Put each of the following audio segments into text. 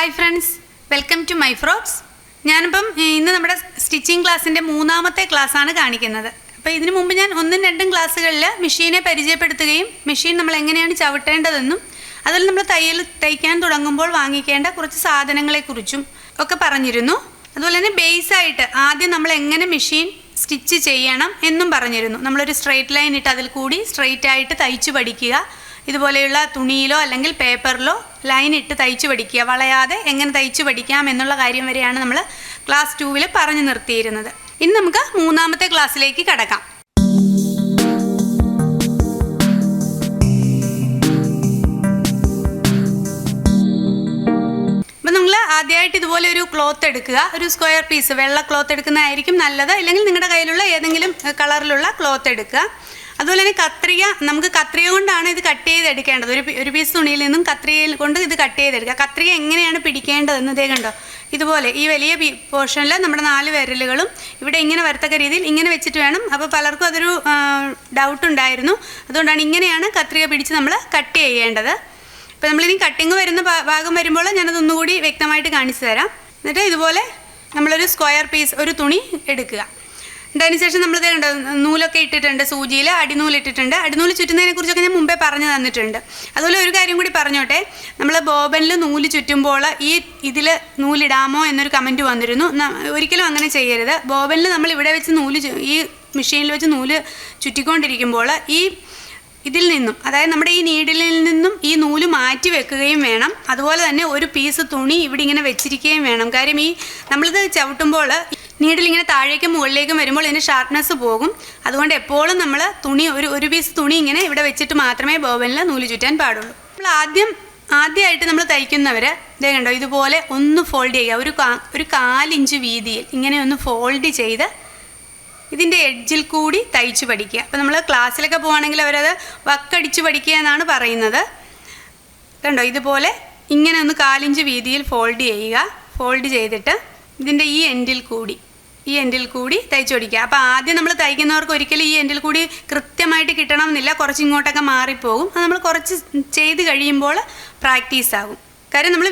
Hi friends, welcome to my frocks. ഞാനിപ്പം ഇന്ന് നമ്മുടെ സ്റ്റിച്ചിങ് ക്ലാസ്സിൻ്റെ മൂന്നാമത്തെ ക്ലാസ്സാണ് കാണിക്കുന്നത്. അപ്പോൾ ഇതിനു മുമ്പ് ഞാൻ 1-2 ക്ലാസ്സുകളിൽ മെഷീനെ പരിചയപ്പെടുത്തുകയും മെഷീൻ നമ്മൾ എങ്ങനെയാണ് ചവിട്ടേണ്ടതെന്നും അതുപോലെ നമ്മൾ തയ്ക്കാൻ തുടങ്ങുമ്പോൾ വാങ്ങിക്കേണ്ട കുറച്ച് സാധനങ്ങളെക്കുറിച്ചും ഒക്കെ പറഞ്ഞിരുന്നു. അതുപോലെ തന്നെ ബേസായിട്ട് ആദ്യം നമ്മൾ എങ്ങനെ മെഷീൻ സ്റ്റിച്ച് ചെയ്യണം എന്നും പറഞ്ഞിരുന്നു. നമ്മളൊരു സ്ട്രെയിറ്റ് ലൈൻ ഇട്ട് അതിൽ കൂടി സ്ട്രെയിറ്റ് ആയിട്ട് തയ്ച്ചു പഠിക്കുക, ഇതുപോലെയുള്ള തുണിയിലോ അല്ലെങ്കിൽ പേപ്പറിലോ ലൈൻ ഇട്ട് തയ്ച്ചു പഠിക്കുക, വളയാതെ എങ്ങനെ തയ്ച്ചു പഠിക്കാം എന്നുള്ള കാര്യം വരെയാണ് നമ്മൾ ക്ലാസ് 2-ൽ പറഞ്ഞു നിർത്തിയിരുന്നത്. ഇന്ന് നമുക്ക് മൂന്നാമത്തെ ക്ലാസ്സിലേക്ക് കടക്കാം. അപ്പം നിങ്ങൾ ആദ്യമായിട്ട് ഇതുപോലെ ഒരു ക്ലോത്ത് എടുക്കുക, ഒരു സ്ക്വയർ പീസ് വെള്ള ക്ലോത്ത് എടുക്കുന്നതായിരിക്കും നല്ലത്, അല്ലെങ്കിൽ നിങ്ങളുടെ കയ്യിലുള്ള ഏതെങ്കിലും കളറിലുള്ള ക്ലോത്ത് എടുക്കുക. അതുപോലെ തന്നെ കത്രിക, നമുക്ക് കത്രിക കൊണ്ടാണ് ഇത് കട്ട് ചെയ്തെടുക്കേണ്ടത്. ഒരു പീസ് തുണിയിൽ നിന്നും കത്രിക കൊണ്ട് ഇത് കട്ട് ചെയ്തെടുക്കുക. കത്രിക എങ്ങനെയാണ് പിടിക്കേണ്ടതെന്ന് ഇതേ കണ്ടോ, ഇതുപോലെ ഈ വലിയ പോർഷനിൽ നമ്മുടെ 4 വിരലുകളും ഇവിടെ ഇങ്ങനെ വരത്തക്ക രീതിയിൽ ഇങ്ങനെ വെച്ചിട്ട് വേണം. അപ്പോൾ പലർക്കും അതൊരു ഡൗട്ട് ഉണ്ടായിരുന്നു, അതുകൊണ്ടാണ് ഇങ്ങനെയാണ് കത്രിക പിടിച്ച് നമ്മൾ കട്ട് ചെയ്യേണ്ടത്. അപ്പോൾ നമ്മളിനി കട്ടിങ് വരുന്ന ഭാഗം വരുമ്പോൾ ഞാനതൊന്നുകൂടി വ്യക്തമായിട്ട് കാണിച്ചു തരാം. എന്നിട്ട് ഇതുപോലെ നമ്മളൊരു സ്ക്വയർ പീസ് ഒരു തുണി എടുക്കുക. അതിനുശേഷം നമ്മൾ ഇത് കണ്ടോ, നൂലൊക്കെ ഇട്ടിട്ടുണ്ട്, സൂചിയിൽ അടിനൂലിട്ടിട്ടുണ്ട്. അടിനൂല് ചുറ്റുന്നതിനെ കുറിച്ചൊക്കെ ഞാൻ മുമ്പേ പറഞ്ഞു തന്നിട്ടുണ്ട്. അതുപോലെ ഒരു കാര്യം കൂടി പറഞ്ഞോട്ടെ, നമ്മൾ ബോബനിൽ നൂല് ചുറ്റുമ്പോൾ ഇതിൽ നൂലിടാമോ എന്നൊരു കമൻറ്റ് വന്നിരുന്നു. ഒരിക്കലും അങ്ങനെ ചെയ്യരുത്. ബോബനിൽ നമ്മൾ ഇവിടെ വെച്ച് ഈ മെഷീനിൽ വെച്ച് നൂല് ചുറ്റിക്കൊണ്ടിരിക്കുമ്പോൾ ഇതിൽ നിന്നും, അതായത് നമ്മുടെ ഈ നീഡിലിൽ നിന്നും ഈ നൂല് മാറ്റി വെക്കുകയും വേണം. അതുപോലെ തന്നെ ഒരു പീസ് തുണി ഇവിടെ ഇങ്ങനെ വെച്ചിരിക്കുകയും വേണം. കാര്യം നമ്മളിത് ചവിട്ടുമ്പോൾ നീഡിലിങ്ങനെ താഴേക്കും മുകളിലേക്കും വരുമ്പോൾ ഇതിൻ്റെ ഷാർപ്നെസ് പോകും. അതുകൊണ്ട് എപ്പോഴും നമ്മൾ ഒരു പീസ് തുണി ഇങ്ങനെ ഇവിടെ വെച്ചിട്ട് മാത്രമേ ബോബനിൽ നൂല് ചുറ്റാൻ പാടുള്ളൂ. നമ്മൾ ആദ്യമായിട്ട് നമ്മൾ തയ്ക്കുന്നവർ ഇതേ കണ്ടോ, ഇതുപോലെ ഒന്ന് ഫോൾഡ് ചെയ്യുക. ഒരു 4 ഇഞ്ച് വീതിയിൽ ഇങ്ങനെ ഒന്ന് ഫോൾഡ് ചെയ്ത് ഇതിൻ്റെ എഡ്ജിൽ കൂടി തയ്ച്ചു പഠിക്കുക. അപ്പോൾ നമ്മൾ ക്ലാസ്സിലൊക്കെ പോവുകയാണെങ്കിൽ അവരത് വക്കടിച്ച് പഠിക്കുക എന്നാണ് പറയുന്നത്. കണ്ടോ, ഇതുപോലെ ഇങ്ങനെ ഒന്ന് 4 ഇഞ്ച് വീതിയിൽ ഫോൾഡ് ചെയ്യുക. ഫോൾഡ് ചെയ്തിട്ട് ഇതിൻ്റെ ഈ എൻഡിൽ കൂടി തയ്ച്ചു പഠിക്കുക. അപ്പോൾ ആദ്യം നമ്മൾ തയ്ക്കുന്നവർക്ക് ഒരിക്കലും ഈ എൻഡിൽ കൂടി കൃത്യമായിട്ട് കിട്ടണമെന്നില്ല, കുറച്ച് ഇങ്ങോട്ടൊക്കെ മാറിപ്പോകും. അത് നമ്മൾ കുറച്ച് ചെയ്ത് കഴിയുമ്പോൾ പ്രാക്ടീസ് ആകും. കാര്യം നമ്മൾ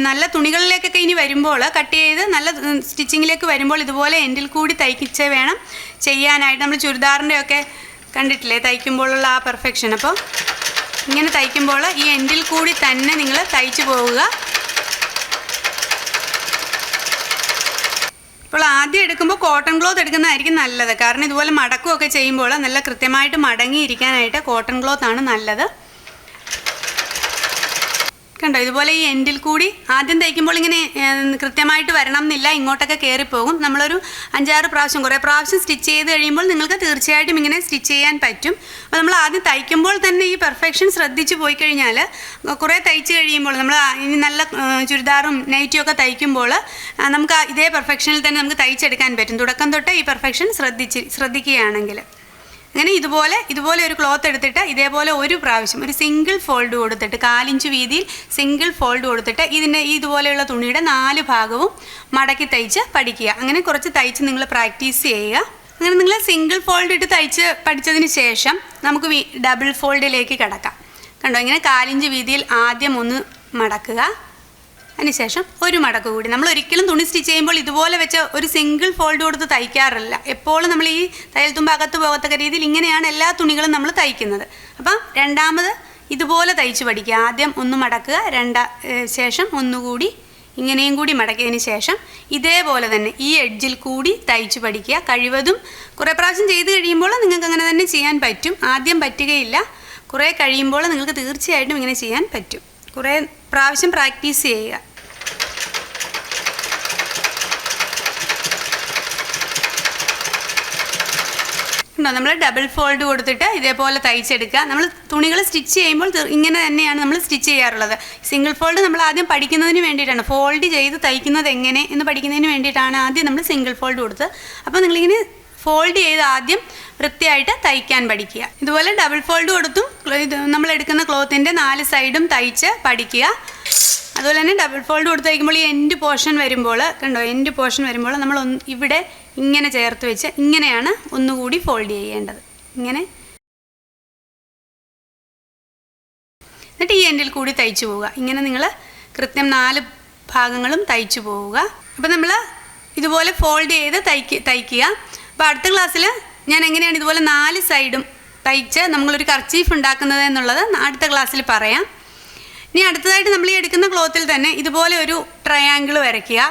നല്ല തുണികളിലേക്കൊക്കെ ഇനി വരുമ്പോൾ കട്ട് ചെയ്ത് നല്ല സ്റ്റിച്ചിങ്ങിലേക്ക് വരുമ്പോൾ ഇതുപോലെ എൻഡിൽ കൂടി തയ്ക്കിച്ചേ വേണം ചെയ്യാനായിട്ട്. നമ്മൾ ചുരിദാറിൻ്റെ ഒക്കെ കണ്ടിട്ടില്ലേ തയ്ക്കുമ്പോഴുള്ള ആ പെർഫെക്ഷൻ. അപ്പോൾ ഇങ്ങനെ തയ്ക്കുമ്പോൾ ഈ എൻഡിൽ കൂടി തന്നെ നിങ്ങൾ തയ്ച്ചു പോവുക. അപ്പോൾ ആദ്യം എടുക്കുമ്പോൾ കോട്ടൺ ക്ലോത്ത് എടുക്കുന്നതായിരിക്കും നല്ലത്. കാരണം ഇതുപോലെ മടക്കുകയൊക്കെ ചെയ്യുമ്പോൾ നല്ല കൃത്യമായിട്ട് മടങ്ങിയിരിക്കാനായിട്ട് കോട്ടൺ ക്ലോത്താണ് നല്ലത്. കണ്ടോ, ഇതുപോലെ ഈ എൻഡിൽ കൂടി ആദ്യം തയ്ക്കുമ്പോൾ ഇങ്ങനെ കൃത്യമായിട്ട് വരണം എന്നില്ല, ഇങ്ങോട്ടൊക്കെ കയറിപ്പോകും. നമ്മളൊരു 5-6 പ്രാവശ്യം കുറേ പ്രാവശ്യം സ്റ്റിച്ച് ചെയ്ത് കഴിയുമ്പോൾ നിങ്ങൾക്ക് തീർച്ചയായിട്ടും ഇങ്ങനെ സ്റ്റിച്ച് ചെയ്യാൻ പറ്റും. അപ്പോൾ നമ്മൾ ആദ്യം തയ്ക്കുമ്പോൾ തന്നെ ഈ പെർഫെക്ഷൻ ശ്രദ്ധിച്ച് പോയി കഴിഞ്ഞാൽ കുറേ തയ്ച്ച് കഴിയുമ്പോൾ നമ്മൾ ഇനി നല്ല ചുരിദാറും നൈറ്റിയും ഒക്കെ തയ്ക്കുമ്പോൾ നമുക്ക് ഇതേ പെർഫെക്ഷനിൽ തന്നെ നമുക്ക് തയ്ച്ചെടുക്കാൻ പറ്റും. തുടക്കം തൊട്ട് ഈ പെർഫെക്ഷൻ ശ്രദ്ധിക്കുകയാണെങ്കിൽ. അങ്ങനെ ഇതുപോലെ ഒരു ക്ലോത്ത് എടുത്തിട്ട് ഇതേപോലെ ഒരു പ്രാവശ്യം ഒരു സിംഗിൾ ഫോൾഡ് കൊടുത്തിട്ട് 4 ഇഞ്ച് വീതിയിൽ സിംഗിൾ ഫോൾഡ് കൊടുത്തിട്ട് ഇതുപോലെയുള്ള തുണിയുടെ 4 ഭാഗവും മടക്കി തയ്ച്ച് പഠിക്കുക. അങ്ങനെ കുറച്ച് തയ്ച്ച് നിങ്ങൾ പ്രാക്ടീസ് ചെയ്യുക. അങ്ങനെ നിങ്ങൾ സിംഗിൾ ഫോൾഡ് ഇട്ട് തയ്ച്ച് പഠിച്ചതിന് ശേഷം നമുക്ക് ഡബിൾ ഫോൾഡിലേക്ക് കിടക്കാം. കണ്ടോ, ഇങ്ങനെ 4 ഇഞ്ച് വീതിയിൽ ആദ്യം ഒന്ന് മടക്കുക, അതിനുശേഷം ഒരു മടക്ക് കൂടി. നമ്മൾ ഒരിക്കലും തുണി സ്റ്റിച്ച് ചെയ്യുമ്പോൾ ഇതുപോലെ വെച്ച് ഒരു സിംഗിൾ ഫോൾഡ് കൊടുത്ത് തയ്ക്കാറില്ല. എപ്പോഴും നമ്മൾ ഈ തയ്യൽ തുമ്പ് അകത്ത് പോകത്തക്ക രീതിയിൽ ഇങ്ങനെയാണ് എല്ലാ തുണികളും നമ്മൾ തയ്ക്കുന്നത്. അപ്പം രണ്ടാമത് ഇതുപോലെ തയ്ച്ച് പഠിക്കുക. ആദ്യം ഒന്ന് മടക്കുക, ശേഷം ഒന്നുകൂടി ഇങ്ങനെയും കൂടി മടക്കിയതിന് ശേഷം ഇതേപോലെ തന്നെ ഈ എഡ്ജിൽ കൂടി തയ്ച്ച് പഠിക്കുക. കഴിവതും കുറേ പ്രാവശ്യം ചെയ്ത് കഴിയുമ്പോൾ നിങ്ങൾക്ക് അങ്ങനെ തന്നെ ചെയ്യാൻ പറ്റും. ആദ്യം പറ്റുകയില്ല, കുറേ കഴിയുമ്പോൾ നിങ്ങൾക്ക് തീർച്ചയായിട്ടും ഇങ്ങനെ ചെയ്യാൻ പറ്റും. കുറേ പ്രാവശ്യം പ്രാക്ടീസ് ചെയ്യുക. നമ്മൾ ഡബിൾ ഫോൾഡ് കൊടുത്തിട്ട് ഇതേപോലെ തയ്ച്ചെടുക്കുക. നമ്മൾ തുണികൾ സ്റ്റിച്ച് ചെയ്യുമ്പോൾ ഇങ്ങനെ തന്നെയാണ് നമ്മൾ സ്റ്റിച്ച് ചെയ്യാറുള്ളത്. സിംഗിൾ ഫോൾഡ് നമ്മൾ ആദ്യം പഠിക്കുന്നതിന് വേണ്ടിയിട്ടാണ്, ഫോൾഡ് ചെയ്ത് തയ്ക്കുന്നത് എങ്ങനെ എന്ന് പഠിക്കുന്നതിന് വേണ്ടിയിട്ടാണ് ആദ്യം നമ്മൾ സിംഗിൾ ഫോൾഡ് കൊടുത്തത്. അപ്പോൾ നിങ്ങളിങ്ങനെ ഫോൾഡ് ചെയ്ത് ആദ്യം വൃത്തിയായിട്ട് തയ്ക്കാൻ പഠിക്കുക. ഇതുപോലെ ഡബിൾ ഫോൾഡ് കൊടുത്തും നമ്മൾ എടുക്കുന്ന ക്ലോത്തിൻ്റെ 4 സൈഡും തയ്ച്ച് പഠിക്കുക. അതുപോലെ തന്നെ ഡബിൾ ഫോൾഡ് കൊടുത്ത് തയ്ക്കുമ്പോൾ ഈ എൻഡ് പോർഷൻ വരുമ്പോൾ കണ്ടോ, എൻഡ് പോർഷൻ വരുമ്പോൾ നമ്മൾ ഇവിടെ ഇങ്ങനെ ചേർത്ത് വെച്ച് ഇങ്ങനെയാണ് ഒന്നുകൂടി ഫോൾഡ് ചെയ്യേണ്ടത്. ഇങ്ങനെ എന്നിട്ട് ഈ എൻഡിൽ കൂടി തയ്ച്ചു പോവുക. ഇങ്ങനെ നിങ്ങൾ കൃത്യം 4 ഭാഗങ്ങളും തയ്ച്ചു പോവുക. അപ്പോൾ നമ്മൾ ഇതുപോലെ ഫോൾഡ് ചെയ്ത് തയ്ക്കുക. അപ്പോൾ അടുത്ത ക്ലാസ്സിൽ ഞാൻ എങ്ങനെയാണ് ഇതുപോലെ 4 സൈഡും തയ്ച്ച് നമ്മളൊരു കർച്ചീഫ് ഉണ്ടാക്കുന്നത് എന്നുള്ളത് അടുത്ത ക്ലാസ്സിൽ പറയാം. ഇനി അടുത്തതായിട്ട് നമ്മൾ ഈ എടുക്കുന്ന ക്ലോത്തിൽ തന്നെ ഇതുപോലെ ഒരു ട്രയാങ്കിൾ വരയ്ക്കുക,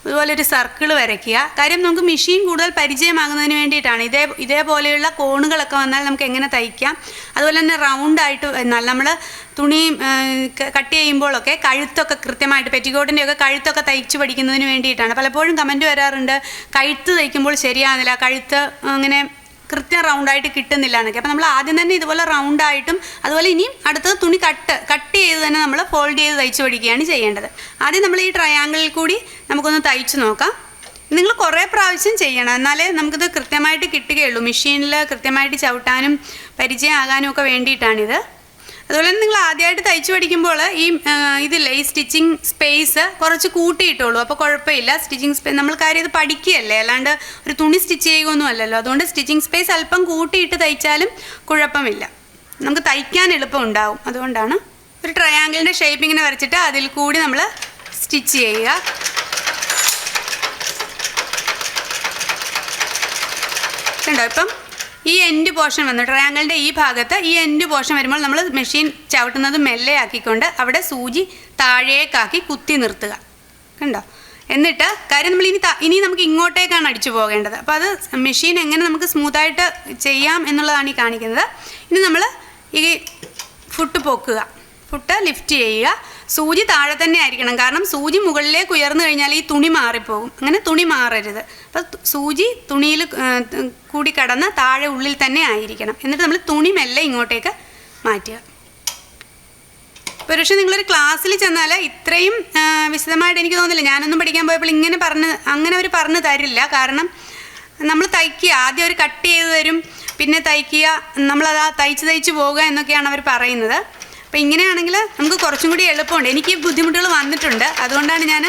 ഇതുപോലെ ഒരു സർക്കിൾ വരയ്ക്കുക. കാര്യം നമുക്ക് മെഷീൻ കൂടുതൽ പരിചയമാകുന്നതിന് വേണ്ടിയിട്ടാണ്. ഇതേപോലെയുള്ള കോണുകളൊക്കെ വന്നാൽ നമുക്ക് എങ്ങനെ തയ്ക്കാം, അതുപോലെ തന്നെ റൗണ്ടായിട്ട് എന്നാൽ നമ്മൾ തുണി കട്ട് ചെയ്യുമ്പോഴൊക്കെ കഴുത്തൊക്കെ കൃത്യമായിട്ട് പെറ്റിക്കോട്ടിൻ്റെയൊക്കെ കഴുത്തൊക്കെ തയ്ച്ച് പഠിക്കുന്നതിന് വേണ്ടിയിട്ടാണ്. പലപ്പോഴും കമൻറ്റ് വരാറുണ്ട്, കഴുത്ത് തയ്ക്കുമ്പോൾ ശരിയാകുന്നില്ല, കഴുത്ത് അങ്ങനെ കൃത്യം റൗണ്ടായിട്ട് കിട്ടുന്നില്ല എന്നൊക്കെ. അപ്പോൾ നമ്മൾ ആദ്യം തന്നെ ഇതുപോലെ റൗണ്ടായിട്ടും അതുപോലെ ഇനിയും അടുത്തത് തുണി കട്ട് ചെയ്ത് തന്നെ നമ്മൾ ഫോൾഡ് ചെയ്ത് തയ്ച്ച് പഠിക്കുകയാണ് ചെയ്യേണ്ടത്. ആദ്യം നമ്മൾ ഈ ട്രയാങ്കിളിൽ കൂടി നമുക്കൊന്ന് തയ്ച്ച് നോക്കാം. നിങ്ങൾ കുറേ പ്രാവശ്യം ചെയ്യണം, എന്നാലേ നമുക്കിത് കൃത്യമായിട്ട് കിട്ടുകയുള്ളൂ. മെഷീനിൽ കൃത്യമായിട്ട് ചവിട്ടാനും പരിചയമാകാനും ഒക്കെ വേണ്ടിയിട്ടാണിത്. അതുപോലെ തന്നെ നിങ്ങൾ ആദ്യമായിട്ട് തയ്ച്ച് പഠിക്കുമ്പോൾ ഈ സ്റ്റിച്ചിങ് സ്പേസ് കുറച്ച് കൂട്ടിയിട്ടുള്ളൂ, അപ്പോൾ കുഴപ്പമില്ല. സ്റ്റിച്ചിങ് സ്പേസ് നമ്മൾ കാര്യം ഇത് പഠിക്കുകയല്ലേ, അല്ലാണ്ട് ഒരു തുണി സ്റ്റിച്ച് ചെയ്യുകയൊന്നും അല്ലല്ലോ. അതുകൊണ്ട് സ്റ്റിച്ചിങ് സ്പേസ് അല്പം കൂട്ടിയിട്ട് തയ്ച്ചാലും കുഴപ്പമില്ല, നമുക്ക് തയ്ക്കാൻ എളുപ്പം ഉണ്ടാവും. അതുകൊണ്ടാണ് ഒരു ട്രയാങ്കിളിൻ്റെ ഷേപ്പ് ഇങ്ങനെ വരച്ചിട്ട് അതിൽ കൂടി നമ്മൾ സ്റ്റിച്ച് ചെയ്യുക. കണ്ടോ, ഇപ്പം ഈ എൻഡ് പോർഷൻ വന്നു ട്രയാങ്കിളിൻ്റെ ഈ ഭാഗത്ത് ഈ എൻഡ് പോർഷൻ വരുമ്പോൾ നമ്മൾ മെഷീൻ ചവിട്ടുന്നത് മെല്ലെ ആക്കിക്കൊണ്ട് അവിടെ സൂചി താഴേക്കാക്കി കുത്തി നിർത്തുക. കണ്ടോ, എന്നിട്ട് കാര്യം നമ്മൾ ഇനി നമുക്ക് ഇങ്ങോട്ടേക്കാണ് അടിച്ചു പോകേണ്ടത്. അപ്പോൾ അത് മെഷീൻ എങ്ങനെ നമുക്ക് സ്മൂത്തായിട്ട് ചെയ്യാം എന്നുള്ളതാണ് ഈ കാണിക്കുന്നത്. ഇനി നമ്മൾ ഈ ഫുട്ട് പൊക്കുക, ഫുട്ട് ലിഫ്റ്റ് ചെയ്യുക. സൂചി താഴെ തന്നെ ആയിരിക്കണം, കാരണം സൂചി മുകളിലേക്ക് ഉയർന്നു കഴിഞ്ഞാൽ ഈ തുണി മാറിപ്പോകും. അങ്ങനെ തുണി മാറരുത്. അപ്പോൾ സൂചി തുണിയിൽ കൂടി കടന്ന് താഴെ ഉള്ളിൽ തന്നെ ആയിരിക്കണം. എന്നിട്ട് നമ്മൾ തുണി മെല്ലെ ഇങ്ങോട്ടേക്ക് മാറ്റുക. പക്ഷേ നിങ്ങളൊരു ക്ലാസ്സിൽ ചെന്നാൽ ഇത്രയും വിശദമായിട്ട് എനിക്ക് തോന്നുന്നില്ല. ഞാനൊന്നും പഠിക്കാൻ പോയപ്പോൾ അങ്ങനെ അവർ പറഞ്ഞു തരില്ല. കാരണം നമ്മൾ തയ്ക്കുക, ആദ്യം ഒരു കട്ട് ചെയ്ത് തരും, പിന്നെ തയ്ക്കുക, നമ്മളത് തയ്ച്ച് പോവുക എന്നൊക്കെയാണ് അവർ പറയുന്നത്. അപ്പോൾ ഇങ്ങനെയാണെങ്കിൽ നമുക്ക് കുറച്ചും കൂടി എളുപ്പമുണ്ട്. എനിക്ക് ബുദ്ധിമുട്ടുകൾ വന്നിട്ടുണ്ട്, അതുകൊണ്ടാണ് ഞാൻ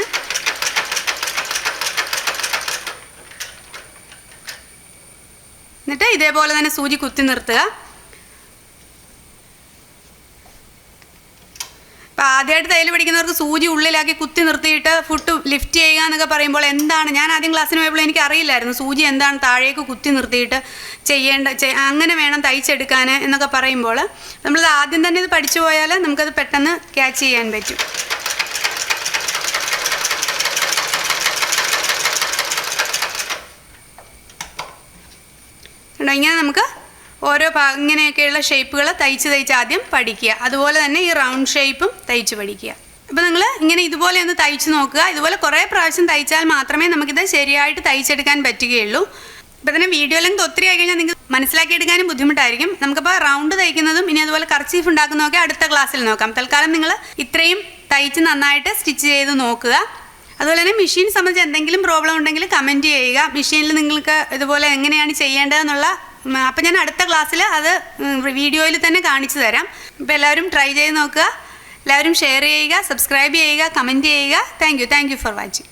എന്നിട്ട് ഇതേപോലെ തന്നെ സൂചി കുത്തി നിർത്തുക. അപ്പോൾ ആദ്യമായിട്ട് തയ്യൽ പഠിക്കുന്നവർക്ക് സൂചി ഉള്ളിലാക്കി കുത്തി നിർത്തിയിട്ട് ഫുട്ട് ലിഫ്റ്റ് ചെയ്യുക എന്നൊക്കെ പറയുമ്പോൾ എന്താണ്, ഞാൻ ആദ്യം ക്ലാസ്സിന് പോയപ്പോൾ എനിക്ക് അറിയില്ലായിരുന്നു സൂചി എന്താണ് താഴേക്ക് കുത്തി നിർത്തിയിട്ട് അങ്ങനെ വേണം തയ്ച്ചെടുക്കാൻ എന്നൊക്കെ പറയുമ്പോൾ നമ്മളത് ആദ്യം തന്നെ ഇത് പഠിച്ചു പോയാൽ നമുക്കത് പെട്ടെന്ന് ക്യാച്ച് ചെയ്യാൻ പറ്റും. കണ്ടോ, ഇങ്ങനെ നമുക്ക് ഓരോ ഇങ്ങനെയൊക്കെയുള്ള ഷേപ്പുകൾ തയ്ച്ച് ആദ്യം പഠിക്കുക. അതുപോലെ തന്നെ ഈ റൗണ്ട് ഷേപ്പും തയ്ച്ച് പഠിക്കുക. അപ്പോൾ നിങ്ങൾ ഇങ്ങനെ ഇതുപോലെ ഒന്ന് തയ്ച്ച് നോക്കുക. ഇതുപോലെ കുറേ പ്രാവശ്യം തയ്ച്ചാൽ മാത്രമേ നമുക്കിത് ശരിയായിട്ട് തയ്ച്ചെടുക്കാൻ പറ്റുകയുള്ളൂ. ഇപ്പോൾ തന്നെ വീഡിയോ ലെങ്ത് ഒത്തിരി ആയി കഴിഞ്ഞാൽ നിങ്ങൾക്ക് മനസ്സിലാക്കിയെടുക്കാനും ബുദ്ധിമുട്ടായിരിക്കും. നമുക്കിപ്പോൾ റൗണ്ട് തയ്ക്കുന്നതും ഇനി അതുപോലെ കർച്ചീഫ് ഉണ്ടാക്കുന്നതൊക്കെ അടുത്ത ക്ലാസ്സിൽ നോക്കാം. തൽക്കാലം നിങ്ങൾ ഇത്രയും തയ്ച്ച് നന്നായിട്ട് സ്റ്റിച്ച് ചെയ്ത് നോക്കുക. അതുപോലെ തന്നെ മെഷീൻ സംബന്ധിച്ച് എന്തെങ്കിലും പ്രോബ്ലം ഉണ്ടെങ്കിൽ കമൻറ്റ് ചെയ്യുക. മെഷീനിൽ നിങ്ങൾക്ക് ഇതുപോലെ എങ്ങനെയാണ് ചെയ്യേണ്ടതെന്നുള്ള അപ്പോൾ ഞാൻ അടുത്ത ക്ലാസ്സിൽ അത് വീഡിയോയിൽ തന്നെ കാണിച്ചു തരാം. അപ്പോൾ എല്ലാവരും ട്രൈ ചെയ്ത് നോക്കുക. എല്ലാവരും ഷെയർ ചെയ്യുക, സബ്സ്ക്രൈബ് ചെയ്യുക, കമൻറ്റ് ചെയ്യുക. Thank you for watching.